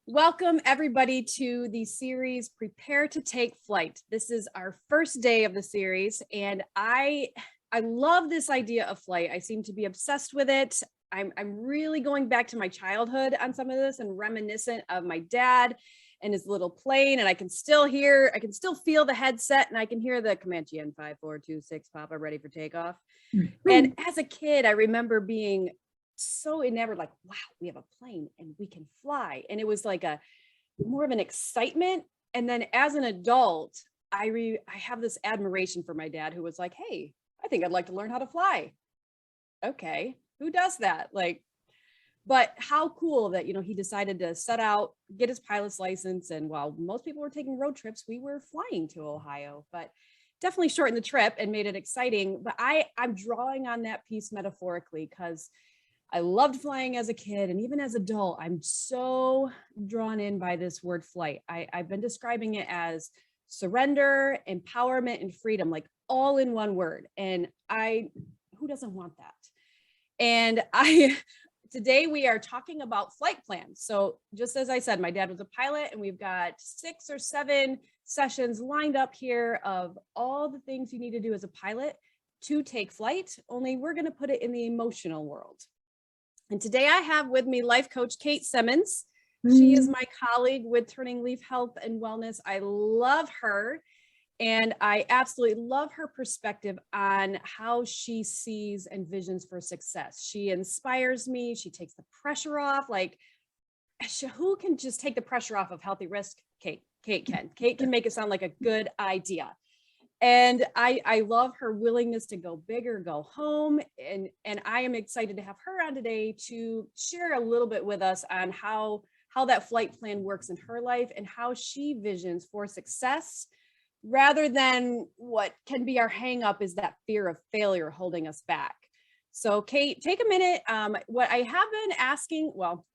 Welcome everybody to the series Prepare to Take Flight. This is our first day of the series and I love this idea of flight. I seem to be obsessed with it. I'm really going back to my childhood on some of this and reminiscent of my dad and his little plane, and I can still feel the headset, and I can hear the Command GN 5426 Papa ready for takeoff. And as a kid, I remember being so enamored, like, wow, we have a plane and we can fly. And it was like a more of an excitement. And then as an adult, I have this admiration for my dad, who was like, hey, I think I'd like to learn how to fly. Okay, who does that? But how cool that, he decided to set out, get his pilot's license. And while most people were taking road trips, we were flying to Ohio, but definitely shortened the trip and made it exciting. But I'm drawing on that piece metaphorically because I loved flying as a kid, and even as an adult, I'm so drawn in by this word flight. I've been describing it as surrender, empowerment, and freedom, like all in one word. And who doesn't want that? And today we are talking about flight plans. So just as I said, my dad was a pilot, and we've got 6 or 7 sessions lined up here of all the things you need to do as a pilot to take flight, only we're going to put it in the emotional world. And today I have with me life coach Kate Semmens. She is my colleague with Turning Leaf Health and Wellness. I love her, and I absolutely love her perspective on how she sees and visions for success. She inspires me. She takes the pressure off. Like, who can just take the pressure off of healthy risk? Kate can. Kate can make it sound like a good idea. And I love her willingness to go big or go home. And I am excited to have her on today to share a little bit with us on how that flight plan works in her life and how she visions for success, rather than what can be our hang up is that fear of failure holding us back. So Kate, take a minute. What I have been asking, well,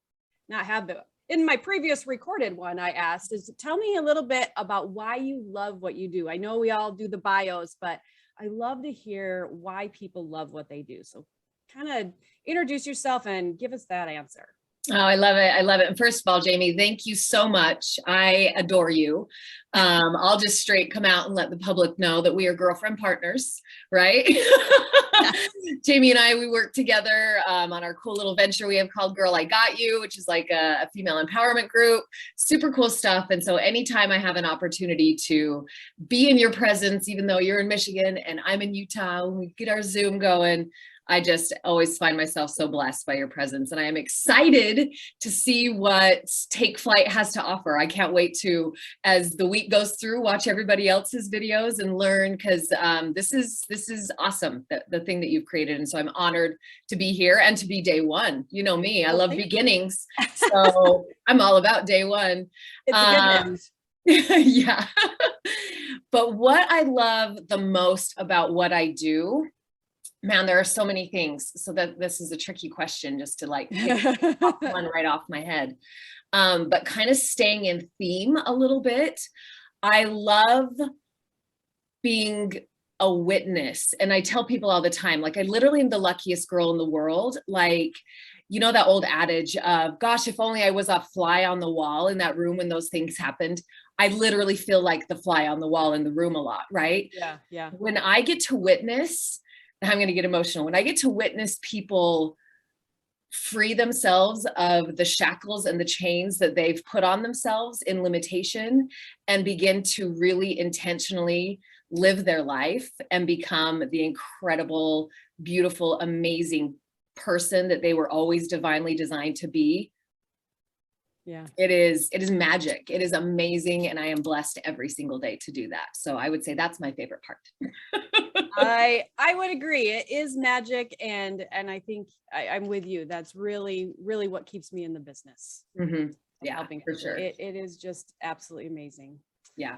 not have been, in my previous recorded one, I asked is, tell me a little bit about why you love what you do. I know we all do the bios, but I love to hear why people love what they do. So kind of introduce yourself and give us that answer. Oh, I love it. I love it. And first of all, Jamie, thank you so much. I adore you. I'll just straight come out and let the public know that we are girlfriend partners, right? Jamie and I, we work together on our cool little venture we have called Girl, I Got You, which is like a female empowerment group, super cool stuff. And so anytime I have an opportunity to be in your presence, even though you're in Michigan and I'm in Utah, when we get our Zoom going, I just always find myself so blessed by your presence, and I am excited to see what Take Flight has to offer. I can't wait to, as the week goes through, watch everybody else's videos and learn, because this is awesome, the thing that you've created. And so I'm honored to be here and to be day one. You know me, I love beginnings. So I'm all about day one. It's a good news. Yeah. But what I love the most about what I do, man, there are so many things. So that this is a tricky question just to like pick one right off my head. But kind of staying in theme a little bit. I love being a witness. And I tell people all the time, like, I literally am the luckiest girl in the world. Like, you know, that old adage of, gosh, if only I was a fly on the wall in that room when those things happened. I literally feel like the fly on the wall in the room a lot, right? Yeah. When I get to witness, I'm going to get emotional. When I get to witness people free themselves of the shackles and the chains that they've put on themselves in limitation and begin to really intentionally live their life and become the incredible, beautiful, amazing person that they were always divinely designed to be. Yeah. It is magic. It is amazing. And I am blessed every single day to do that. So I would say that's my favorite part. I would agree. It is magic. And I think I'm with you. That's really, really what keeps me in the business. Mm-hmm. Yeah, helping for people. sure. It is just absolutely amazing. Yeah.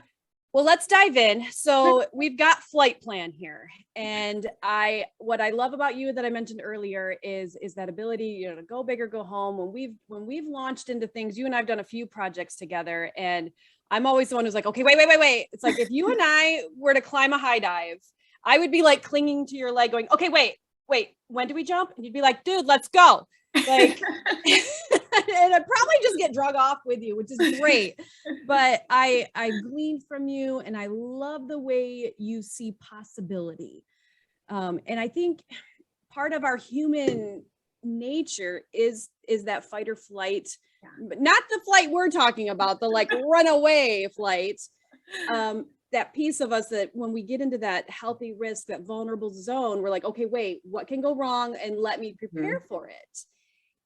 Well, let's dive in. So we've got flight plan here. And what I love about you that I mentioned earlier is that ability, to go big or go home. When we've launched into things, you and I've done a few projects together, and I'm always the one who's like, okay, wait. It's like, if you and I were to climb a high dive, I would be like clinging to your leg going, okay, wait, when do we jump? And you'd be like, dude, let's go. Like, and I'd probably just get drug off with you, which is great. But I gleaned from you, and I love the way you see possibility. And I think part of our human nature is that fight or flight, but not the flight we're talking about, the like runaway flight. That piece of us that when we get into that healthy risk, that vulnerable zone, we're like, okay, wait, what can go wrong? And let me prepare for it.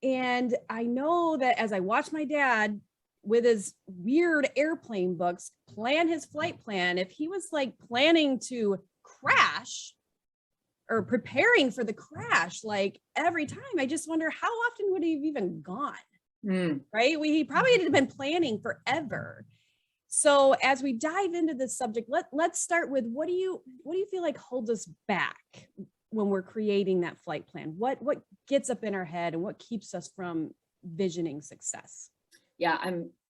And I know that as I watch my dad with his weird airplane books plan his flight plan, if he was like planning to crash or preparing for the crash, like every time, I just wonder how often would he have even gone? Right? He probably had been planning forever. So as we dive into this subject, let's start with what do you feel like holds us back when we're creating that flight plan? What gets up in our head and what keeps us from visioning success? Yeah,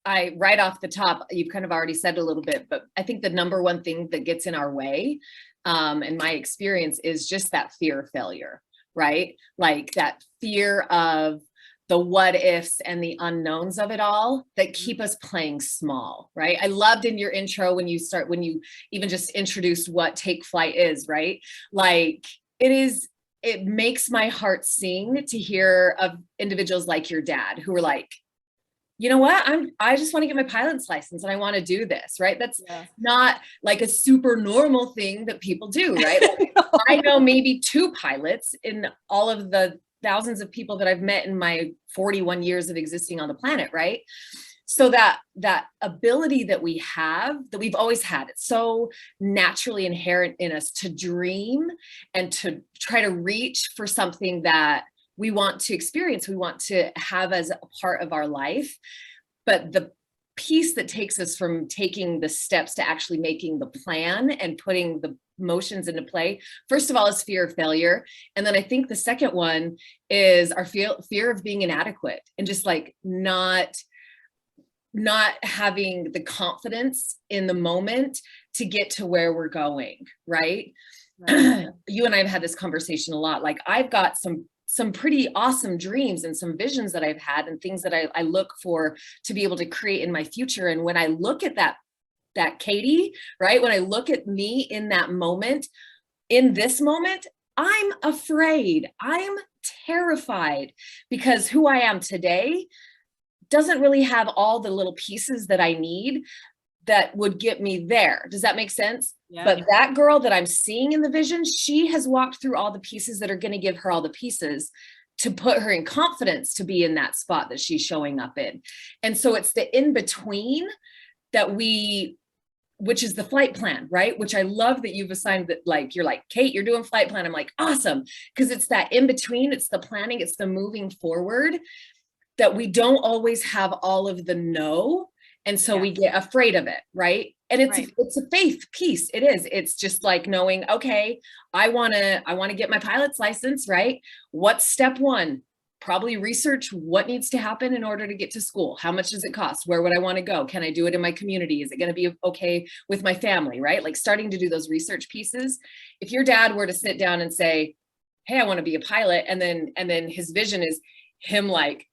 I right off the top, you've kind of already said a little bit, but I think the number one thing that gets in our way, in my experience, is just that fear of failure, right? Like that fear of the what ifs and the unknowns of it all that keep us playing small, right? I loved in your intro when you even just introduced what take flight is, right? Like it makes my heart sing to hear of individuals like your dad who are like, you know what? I just want to get my pilot's license and I want to do this, right? That's not like a super normal thing that people do, right? Like, I know maybe 2 pilots in all of the thousands of people that I've met in my 41 years of existing on the planet, right? So that ability that we have, that we've always had, it's so naturally inherent in us to dream and to try to reach for something that we want to experience, we want to have as a part of our life. But the piece that takes us from taking the steps to actually making the plan and putting the motions into play, first of all, is fear of failure. And then I think the second one is our fear of being inadequate and just like not having the confidence in the moment to get to where we're going, right? You and I have had this conversation a lot. Like I've got some pretty awesome dreams and some visions that I've had and things that I look for to be able to create in my future. And when I look at that Katie, right? When I look at me in that moment, in this moment, I'm afraid, I'm terrified because who I am today doesn't really have all the little pieces that I need that would get me there. Does that make sense? Yeah. But that girl that I'm seeing in the vision, she has walked through all the pieces that are going to give her all the pieces to put her in confidence to be in that spot that she's showing up in. And so it's the in-between that which is the flight plan, right? Which I love that you've assigned that, like, you're like, Kate, you're doing flight plan. I'm like, awesome. Because it's that in-between, it's the planning, it's the moving forward that we don't always have all of the no. And so we get afraid of it, right? And it's a faith piece. It is. It's just like knowing, okay, I want to get my pilot's license, right? What's step 1? Probably research what needs to happen in order to get to school. How much does it cost? Where would I want to go? Can I do it in my community? Is it going to be okay with my family, right? Like starting to do those research pieces. If your dad were to sit down and say, hey, I want to be a pilot. And then his vision is him like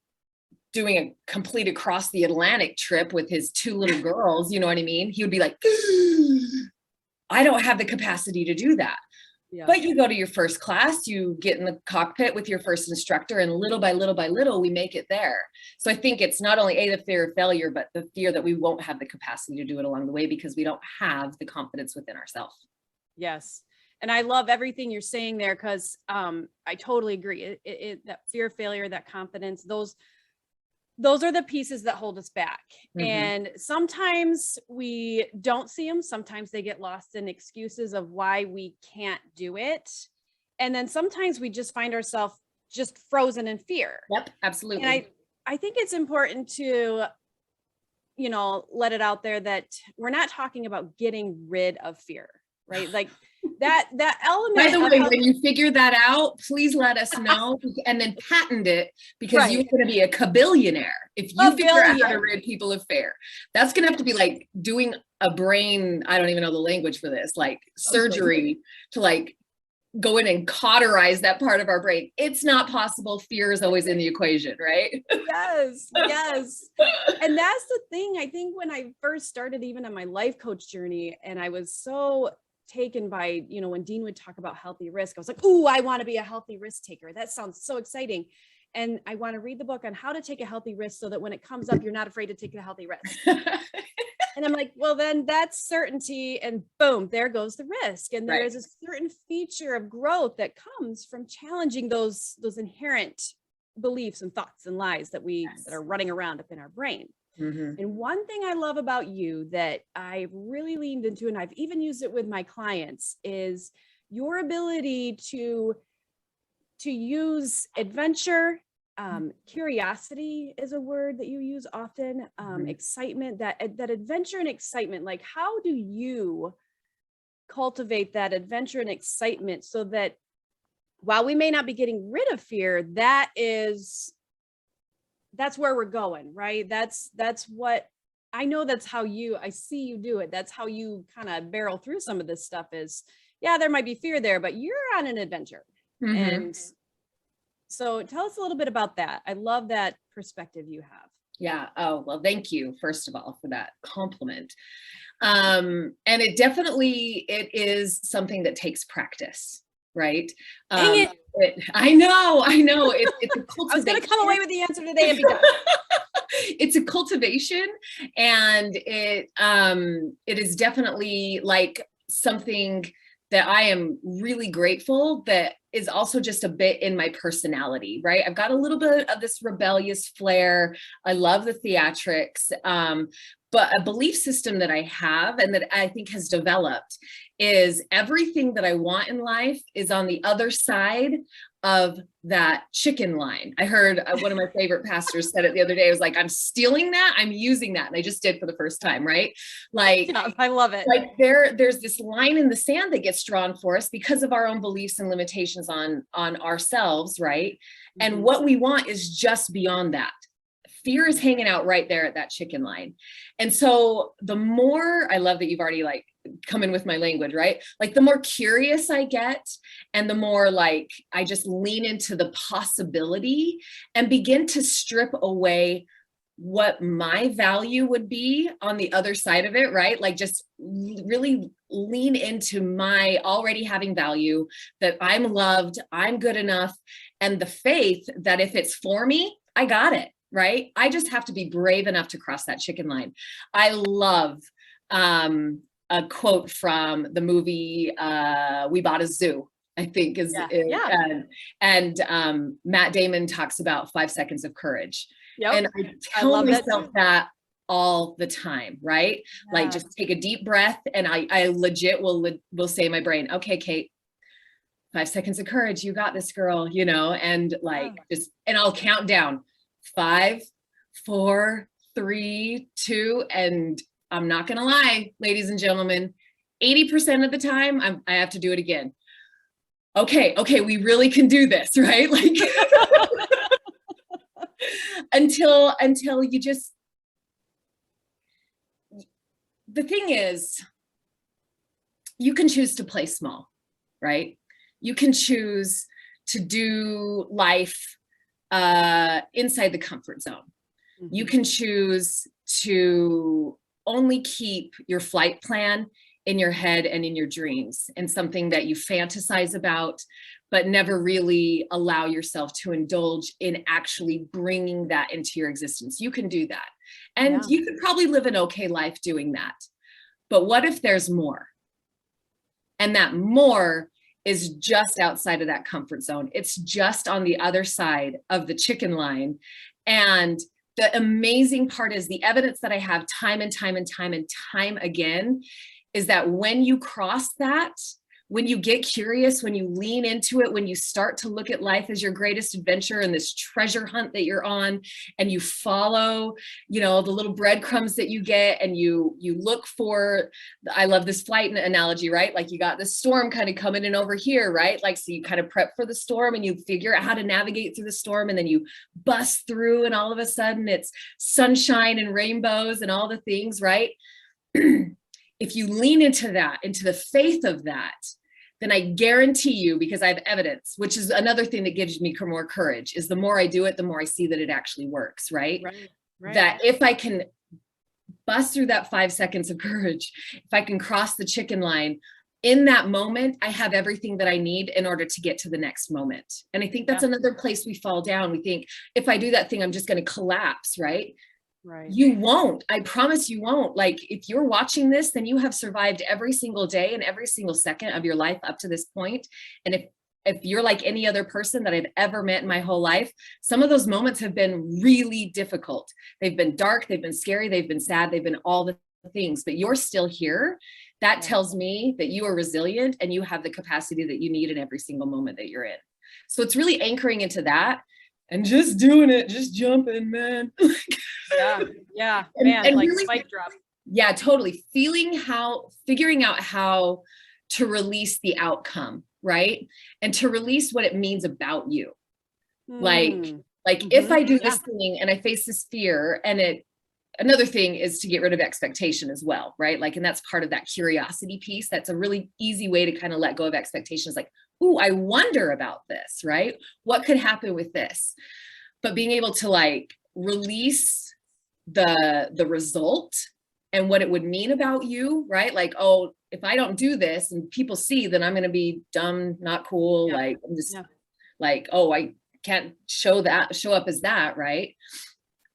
doing a complete across the Atlantic trip with his 2 little girls, you know what I mean? He would be like, I don't have the capacity to do that. Yeah. But you go to your first class, you get in the cockpit with your first instructor, and little by little by little, we make it there. So I think it's not only the fear of failure, but the fear that we won't have the capacity to do it along the way because we don't have the confidence within ourselves. Yes. And I love everything you're saying there because I totally agree. That fear of failure, that confidence, those are the pieces that hold us back. Mm-hmm. And sometimes we don't see them. Sometimes they get lost in excuses of why we can't do it. And then sometimes we just find ourselves just frozen in fear. Yep, absolutely. And I think it's important to, let it out there that we're not talking about getting rid of fear, right? Like that element. By the way, when you figure that out, please let us know and then patent it because you're going to be a kabillionaire if you figure out how to rid people of fear. That's going to have to be like doing a brain, I don't even know the language for this, like surgery to like go in and cauterize that part of our brain. It's not possible. Fear is always in the equation, right? Yes, yes. And that's the thing. I think when I first started even on my life coach journey, and I was so taken by, when Dean would talk about healthy risk, I was like, "Ooh, I want to be a healthy risk taker. That sounds so exciting." And I want to read the book on how to take a healthy risk so that when it comes up, you're not afraid to take a healthy risk. And I'm like, well, then that's certainty. And boom, there goes the risk. And there is a certain feature of growth that comes from challenging those inherent beliefs and thoughts and lies that that are running around up in our brain. Mm-hmm. And one thing I love about you that I've really leaned into, and I've even used it with my clients, is your ability to use adventure. Curiosity is a word that you use often. Excitement, that adventure and excitement. Like, how do you cultivate that adventure and excitement so that while we may not be getting rid of fear, that's where we're going, right? That's what I know. That's how I see you do it. That's how you kind of barrel through some of this stuff. Is, yeah, there might be fear there, but you're on an adventure. Mm-hmm. And so tell us a little bit about that. I love that perspective you have. Yeah. Oh, well, thank you, first of all, for that compliment. And it is something that takes practice, right? Dang it. I know. It's a cultivation. I was going to come away with the answer today and be done. It's a cultivation, and it is definitely like something that I am really grateful that is also just a bit in my personality, right? I've got a little bit of this rebellious flair. I love the theatrics, but a belief system that I have and that I think has developed is everything that I want in life is on the other side of that chicken line. I heard one of my favorite pastors said it the other day. It was like, I'm stealing that, I'm using that. And I just did for the first time, right? Like, yeah, I love it. Like there's this line in the sand that gets drawn for us because of our own beliefs and limitations on ourselves, right? Mm-hmm. And what we want is just beyond that. Fear is hanging out right there at that chicken line. And so the more, I love that you've already like come in with my language, right? Like the more curious I get and the more like I just lean into the possibility and begin to strip away what my value would be on the other side of it, right? Like just really lean into my already having value, that I'm loved, I'm good enough, and the faith that if it's for me, I got it. Right? I just have to be brave enough to cross that chicken line. I love a quote from the movie We Bought a Zoo, I think is. And Matt Damon talks about 5 seconds of courage. Yep. And I tell myself that all the time, right? Yeah. Like just take a deep breath, and I legit will say in my brain, okay, Kate, 5 seconds of courage. You got this, girl, and like and I'll count down. 5, 4, 3, 2, and I'm not gonna lie, ladies and gentlemen, 80% of the time I have to do it again. Okay, we really can do this, right? Like until you just. The thing is, you can choose to play small, right? You can choose to do life inside the comfort zone. Mm-hmm. You can choose to only keep your flight plan in your head and in your dreams, and something that you fantasize about, but never really allow yourself to indulge in actually bringing that into your existence. You can do that. And you could probably live an okay life doing that. But what if there's more? And that more is just outside of that comfort zone. It's just on the other side of the chicken line. And the amazing part is the evidence that I have time and time again is that when you cross that, when you get curious, when you lean into it, when you start to look at life as your greatest adventure and this treasure hunt that you're on, and you follow, the little breadcrumbs that you get, and you look for, I love this flight analogy, right? Like you got this storm kind of coming in over here, right? Like, so you kind of prep for the storm and you figure out how to navigate through the storm, and then you bust through, and all of a sudden it's sunshine and rainbows and all the things, right? If you lean into that, into the faith of that, then I guarantee you, because I have evidence, which is another thing that gives me more courage, is the more I do it, the more I see that it actually works, right? Right. That if I can bust through that 5 seconds of courage, if I can cross the chicken line, in that moment, I have everything that I need in order to get to the next moment. And I think that's another place we fall down. We think, if I do that thing, I'm just going to collapse, right? Right. You won't. I promise you won't. Like, if you're watching this, then you have survived every single day and every single second of your life up to this point. And if you're like any other person that I've ever met in my whole life, some of those moments have been really difficult. They've been dark, they've been scary, they've been sad, they've been all the things, but you're still here. That tells me that you are resilient and you have the capacity that you need in every single moment that you're in. So it's really anchoring into that and just doing it, just jumping, man. Yeah, man, and like really, spike drop. Yeah, totally. Figuring out how to release the outcome, right? And to release what it means about you. Like if I do this thing and I face this fear, and another thing is to get rid of expectation as well, right? Like, and that's part of that curiosity piece. That's a really easy way to kind of let go of expectations. Like, ooh, I wonder about this, right? What could happen with this? But being able to like release the result and what it would mean about you, right? Like, oh, if I don't do this and people see, then I'm going to be dumb, not cool. Like, I'm just like, oh, I can't show up as that, right?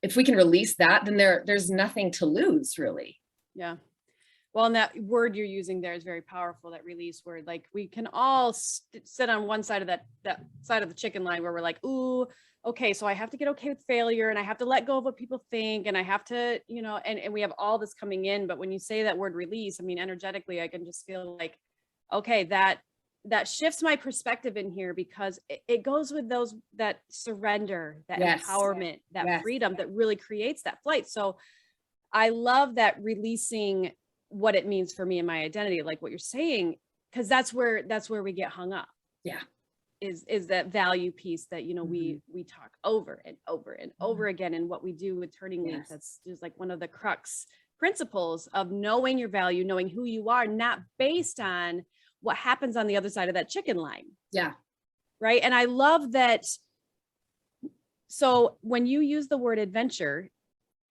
If we can release that, then there's nothing to lose, really. Yeah. Well, and that word you're using there is very powerful, that release word. Like, we can all sit on one side of that side of the chicken line where we're like, ooh, okay, so I have to get okay with failure, and I have to let go of what people think, and I have to, and we have all this coming in. But when you say that word release, I mean, energetically, I can just feel like, okay, that shifts my perspective in here, because it goes with that surrender, that empowerment, that freedom that really creates that flight. So I love that, releasing what it means for me and my identity, like what you're saying, because that's where we get hung up. Yeah. Is that value piece that, we talk over and over and over again. And what we do with Turning Leaf, that's just like one of the crux principles of knowing your value, knowing who you are, not based on what happens on the other side of that chicken line. Yeah. Right. And I love that. So when you use the word adventure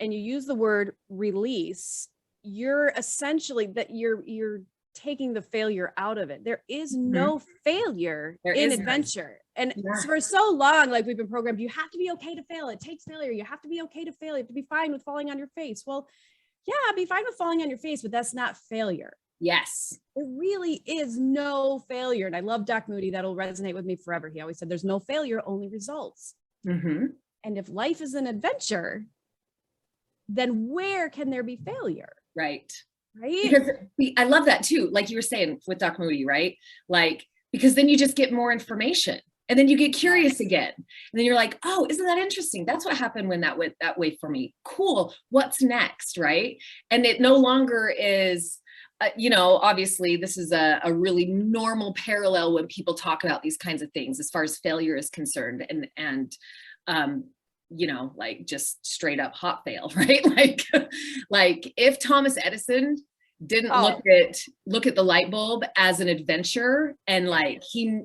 and you use the word release, you're essentially that you're taking the failure out of it. There is no failure in adventure. And for so long, like, we've been programmed, you have to be okay to fail. It takes failure. You have to be okay to fail. You have to be fine with falling on your face. Well, yeah, be fine with falling on your face, but that's not failure. Yes. There really is no failure. And I love Doc Moody. That'll resonate with me forever. He always said, there's no failure, only results. And if life is an adventure, then where can there be failure? Right. Right. Because I love that too. Like you were saying with Doc Moody, right? Like, because then you just get more information, and then you get curious again. And then you're like, oh, isn't that interesting? That's what happened when that went that way for me. Cool. What's next? Right. And it no longer is, obviously this is a really normal parallel when people talk about these kinds of things as far as failure is concerned, and like just straight up hot fail, right? Like if Thomas Edison didn't look at the light bulb as an adventure, and like he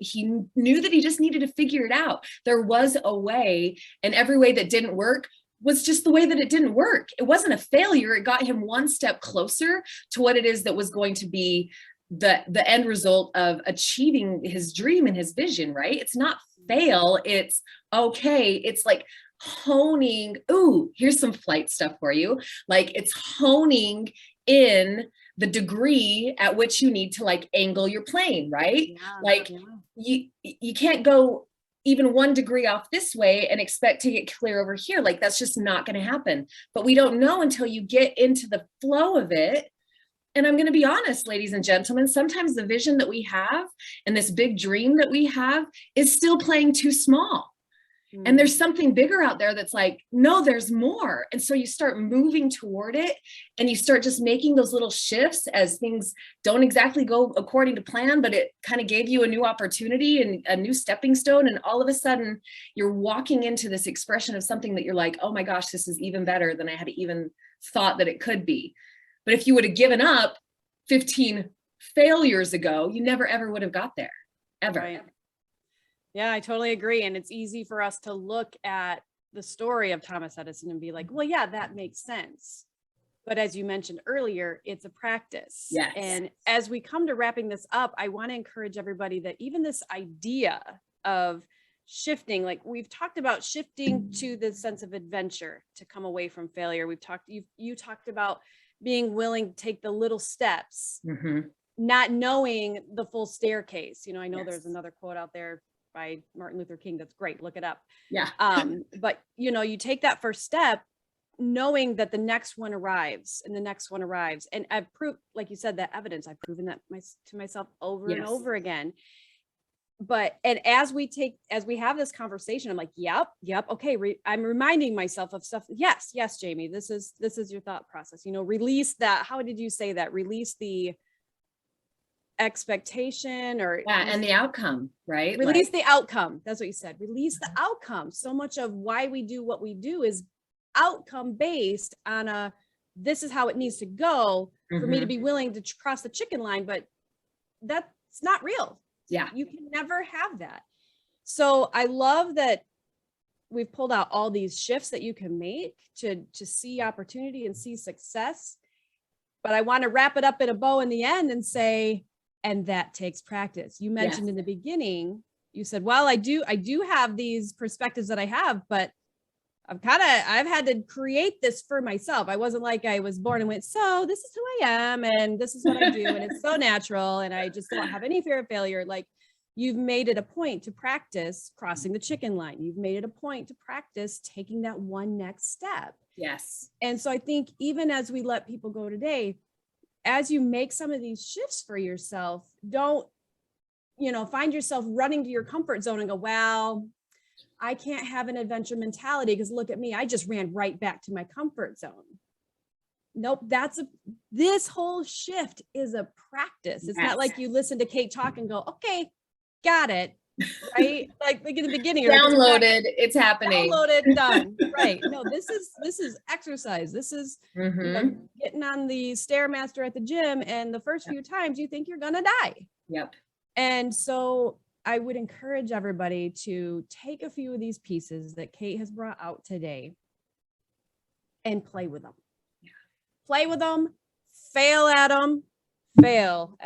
knew that he just needed to figure it out. There was a way, and every way that didn't work was just the way that it didn't work. It wasn't a failure. It got him one step closer to what it is that was going to be the end result of achieving his dream and his vision, right? It's not fail. It's okay. It's like honing. Ooh, here's some flight stuff for you. Like, it's honing in the degree at which you need to like angle your plane, right? You can't go even 1 degree off this way and expect to get clear over here. Like, that's just not going to happen. But we don't know until you get into the flow of it. And I'm going to be honest, ladies and gentlemen, sometimes the vision that we have and this big dream that we have is still playing too small. And there's something bigger out there that's like, no, there's more. And so you start moving toward it, and you start just making those little shifts as things don't exactly go according to plan, but it kind of gave you a new opportunity and a new stepping stone. And all of a sudden you're walking into this expression of something that you're like, oh my gosh, this is even better than I had even thought that it could be. But if you would have given up 15 failures ago, you never ever would have got there, ever. Right. Yeah, I totally agree. And it's easy for us to look at the story of Thomas Edison and be like, well, yeah, that makes sense. But as you mentioned earlier, it's a practice. Yes. And as we come to wrapping this up, I want to encourage everybody that even this idea of shifting, like we've talked about shifting to the sense of adventure to come away from failure. You talked about being willing to take the little steps, not knowing the full staircase. You know, I know there's another quote out there by Martin Luther King that's great. Look it up. Yeah. But you know, you take that first step, knowing that the next one arrives and the next one arrives. And I've proved, like you said, that evidence, I've proven that to myself over and over again. But, and as we have this conversation, I'm like, yep. Okay. I'm reminding myself of stuff. Yes, Jamie, this is your thought process, you know, release that. How did you say that? Release the expectation and the outcome, right? Release the outcome. That's what you said. Release the outcome. So much of why we do what we do is outcome based on this is how it needs to go for me to be willing to cross the chicken line, but that's not real. Yeah. You can never have that. So I love that we've pulled out all these shifts that you can make to see opportunity and see success. But I want to wrap it up in a bow in the end and say, and that takes practice. You mentioned in the beginning, you said, well, I do have these perspectives that I have, but I've had to create this for myself. I wasn't like I was born and went, so this is who I am and this is what I do. And it's so natural. And I just don't have any fear of failure. Like you've made it a point to practice crossing the chicken line. You've made it a point to practice taking that one next step. Yes. And so I think even as we let people go today, as you make some of these shifts for yourself, don't, find yourself running to your comfort zone and go, well, I can't have an adventure mentality because look at me, I just ran right back to my comfort zone. Nope, this whole shift is a practice. It's not like you listen to Kate talk and go, okay, got it. Right? like in the beginning. Downloaded, it's happening. Downloaded, done. Right. No, this is exercise. This is getting on the Stairmaster at the gym. And the first few times you think you're going to die. Yep. And so I would encourage everybody to take a few of these pieces that Kate has brought out today and play with them. Yeah. Play with them, fail at them, fail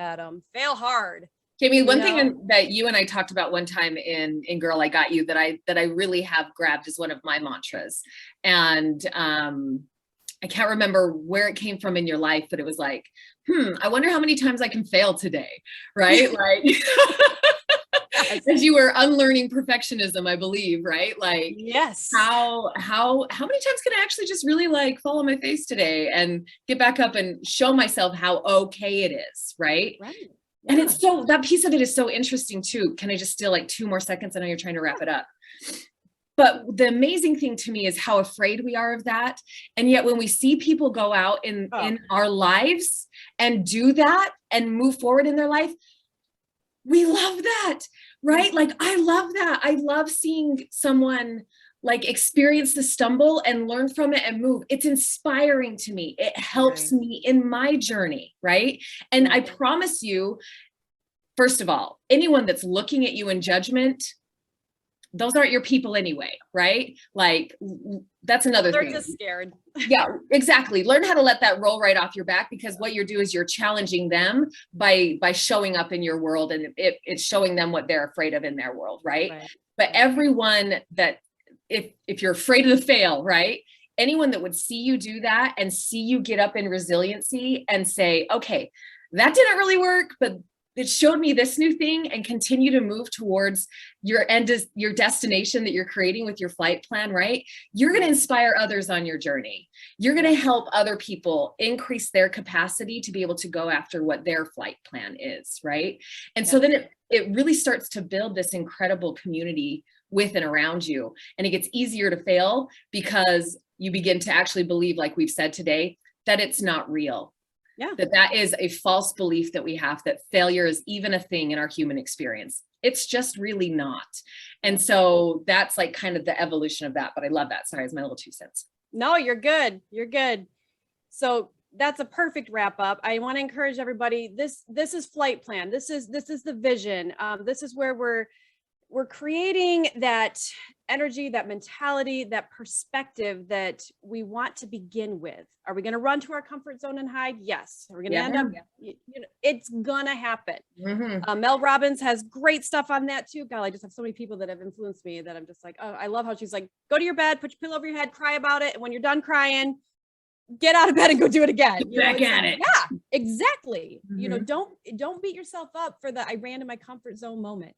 hard. Jamie, one thing that you and I talked about one time in Girl, I Got You that I really have grabbed as one of my mantras. And I can't remember where it came from in your life, but it was like, I wonder how many times I can fail today, right? Like as you were unlearning perfectionism, I believe, right? Like, yes. How many times can I actually just really like fall on my face today and get back up and show myself how okay it is, right? Right. Yeah. And it's so, that piece of it is so interesting too. Can I just steal like 2 more seconds? I know you're trying to wrap it up. But the amazing thing to me is how afraid we are of that. And yet when we see people go out in our lives and do that and move forward in their life, we love that, right? Like, I love that. I love seeing someone like experience the stumble and learn from it and move. It's inspiring to me. It helps me in my journey, right? And I promise you, first of all, anyone that's looking at you in judgment, those aren't your people anyway, right? Like, that's another thing. They're just scared. Yeah, exactly. Learn how to let that roll right off your back, because what you're doing is you're challenging them by showing up in your world, and it's showing them what they're afraid of in their world, right? But everyone that, if you're afraid of the fail, right? Anyone that would see you do that and see you get up in resiliency and say, okay, that didn't really work, but it showed me this new thing, and continue to move towards your your destination that you're creating with your flight plan, right? You're going to inspire others on your journey. You're going to help other people increase their capacity to be able to go after what their flight plan is, right? And so then it really starts to build this incredible community with and around you. And it gets easier to fail because you begin to actually believe, like we've said today, that it's not real. Yeah. That is a false belief that we have, that failure is even a thing in our human experience. It's just really not. And so that's like kind of the evolution of that. But I love that. Sorry, it's my little 2 cents. No, you're good. You're good. So that's a perfect wrap up. I want to encourage everybody. This is Flight Plan. This is the vision. This is where we're creating that energy, that mentality, that perspective that we want to begin with. Are we going to run to our comfort zone and hide? Yes. Are we going to end up, it's going to happen. Mel Robbins has great stuff on that too. God, I just have so many people that have influenced me that I'm just like, oh, I love how she's like, go to your bed, put your pillow over your head, cry about it. And when you're done crying, get out of bed and go do it again. Back at it. Yeah, exactly. Don't beat yourself up for the I ran to my comfort zone moment.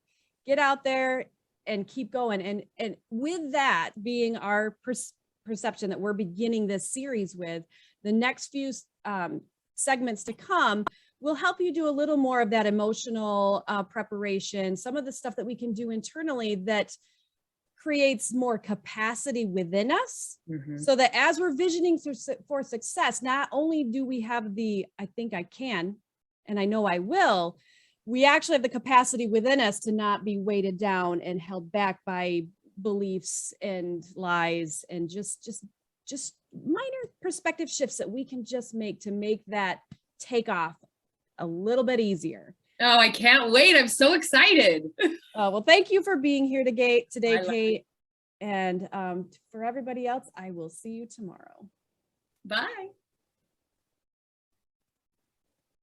Get out there and keep going. And with that being our perception that we're beginning this series with, the next few segments to come will help you do a little more of that emotional preparation, some of the stuff that we can do internally that creates more capacity within us, so that as we're visioning for success, not only do we have the I think I can and I know I will, we actually have the capacity within us to not be weighted down and held back by beliefs and lies and just minor perspective shifts that we can just make to make that takeoff a little bit easier. Oh, I can't wait. I'm so excited. Well, thank you for being here today, Kate. And for everybody else, I will see you tomorrow. Bye.